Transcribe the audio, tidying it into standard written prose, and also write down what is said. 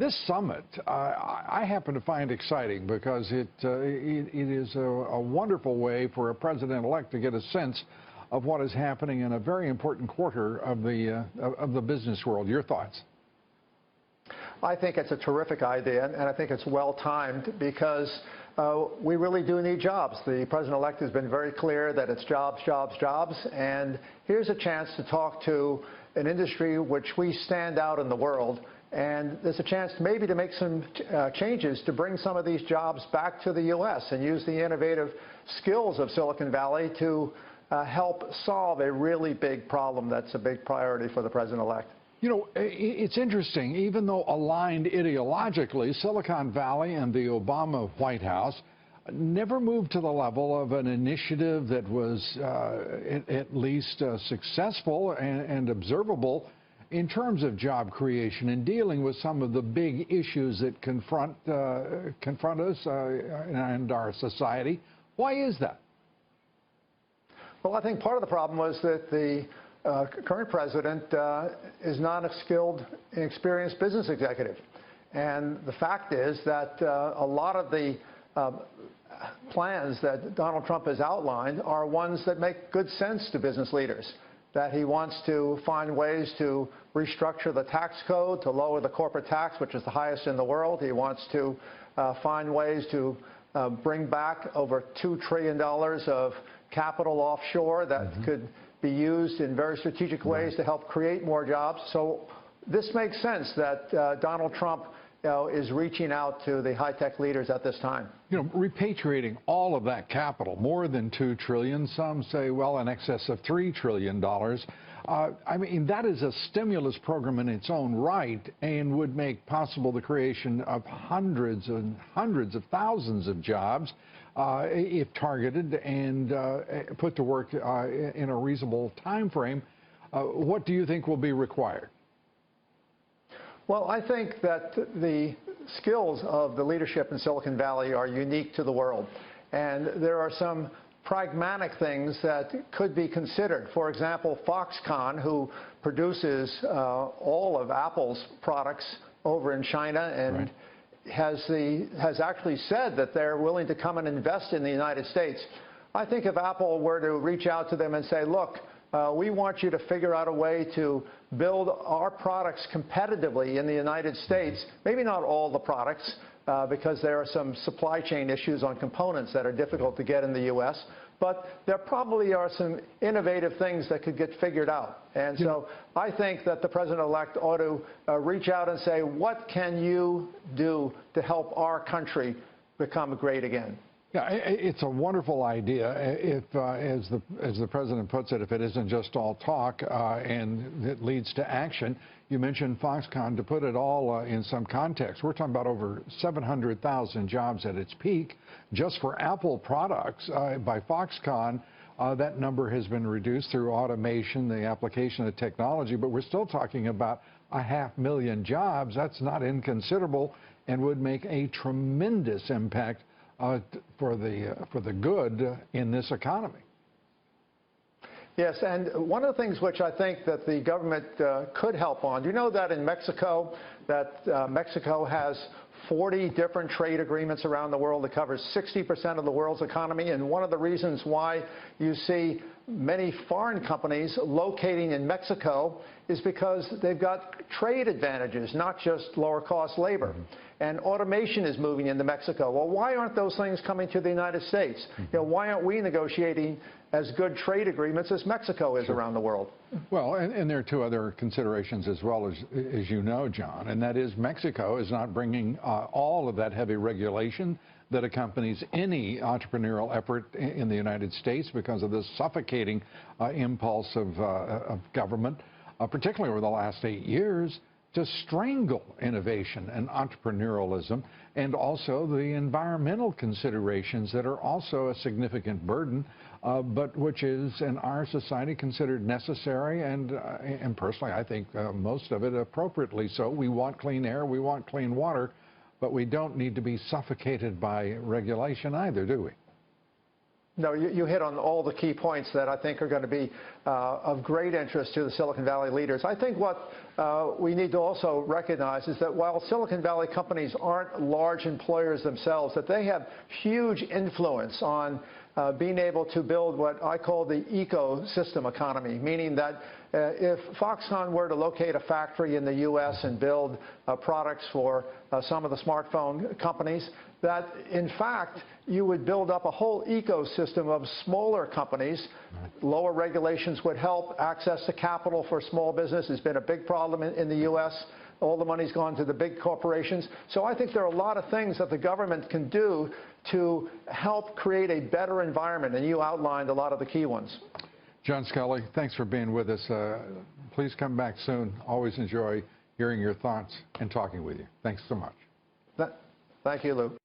This summit, I happen to find exciting because it is a wonderful way for a president-elect to get a sense of what is happening in a very important quarter of the business world. Your thoughts? I think it's a terrific idea, and I think it's well-timed because we really do need jobs. The president-elect has been very clear that it's jobs, jobs, jobs, and here's a chance to talk to an industry which we stand out in the world, and there's a chance maybe to make some changes to bring some of these jobs back to the U.S. and use the innovative skills of Silicon Valley to help solve a really big problem that's a big priority for the president-elect. You know, it's interesting, even though aligned ideologically, Silicon Valley and the Obama White House never moved to the level of an initiative that was at least successful and observable in terms of job creation and dealing with some of the big issues that confront us and our society. Why is that? Well, I think part of the problem was that the current president is not a skilled and experienced business executive. And the fact is that a lot of the plans that Donald Trump has outlined are ones that make good sense to business leaders, that he wants to find ways to restructure the tax code to lower the corporate tax, which is the highest in the world. He wants to find ways to bring back over $2 trillion of capital offshore that could be used in very strategic ways to help create more jobs. So this makes sense that Donald Trump is reaching out to the high-tech leaders at this time. You know, repatriating all of that capital, more than $2 trillion, some say, well, in excess of $3 trillion. I mean, that is a stimulus program in its own right and would make possible the creation of hundreds and hundreds of thousands of jobs if targeted and put to work in a reasonable time frame. What do you think will be required? Well, I think that the skills of the leadership in Silicon Valley are unique to the world, and there are some pragmatic things that could be considered. For example, Foxconn, who produces all of Apple's products over in China and has actually said that they're willing to come and invest in the United States. I think if Apple were to reach out to them and say, look, we want you to figure out a way to build our products competitively in the United States, maybe not all the products, because there are some supply chain issues on components that are difficult to get in the U.S., but there probably are some innovative things that could get figured out. And so I think that the president-elect ought to reach out and say, what can you do to help our country become great again? Yeah, it's a wonderful idea. If, as the president puts it, if it isn't just all talk and it leads to action. You mentioned Foxconn. To put it all in some context, we're talking about over 700,000 jobs at its peak. Just for Apple products by Foxconn, that number has been reduced through automation, the application of technology, but we're still talking about 500,000 jobs. That's not inconsiderable and would make a tremendous impact for the good in this economy. Yes, and one of the things which I think that the government could help on, you know that in Mexico, Mexico has 40 different trade agreements around the world that covers 60% of the world's economy, and one of the reasons why you see many foreign companies locating in Mexico is because they've got trade advantages, not just lower cost labor. And automation is moving into Mexico. Well, why aren't those things coming to the United States? You know, why aren't we negotiating as good trade agreements as Mexico is around the world? Well, and there are two other considerations as well, as you know, John, and that is Mexico is not bringing all of that heavy regulation that accompanies any entrepreneurial effort in the United States because of this suffocating impulse of government, particularly over the last 8 years, to strangle innovation and entrepreneurialism, and also the environmental considerations that are also a significant burden, but which is in our society considered necessary and personally I think most of it appropriately so. We want clean air, we want clean water, but we don't need to be suffocated by regulation either, do we? No, you hit on all the key points that I think are going to be of great interest to the Silicon Valley leaders. I think what we need to also recognize is that while Silicon Valley companies aren't large employers themselves, that they have huge influence on being able to build what I call the ecosystem economy, meaning that if Foxconn were to locate a factory in the U.S. and build products for some of the smartphone companies, that in fact you would build up a whole ecosystem of smaller companies. Lower regulations would help. Access to capital for small business has been a big problem in the U.S. All the money's gone to the big corporations. So I think there are a lot of things that the government can do to help create a better environment, and you outlined a lot of the key ones. John Sculley, thanks for being with us. Please come back soon. Always enjoy hearing your thoughts and talking with you. Thanks so much. Thank you, Lou.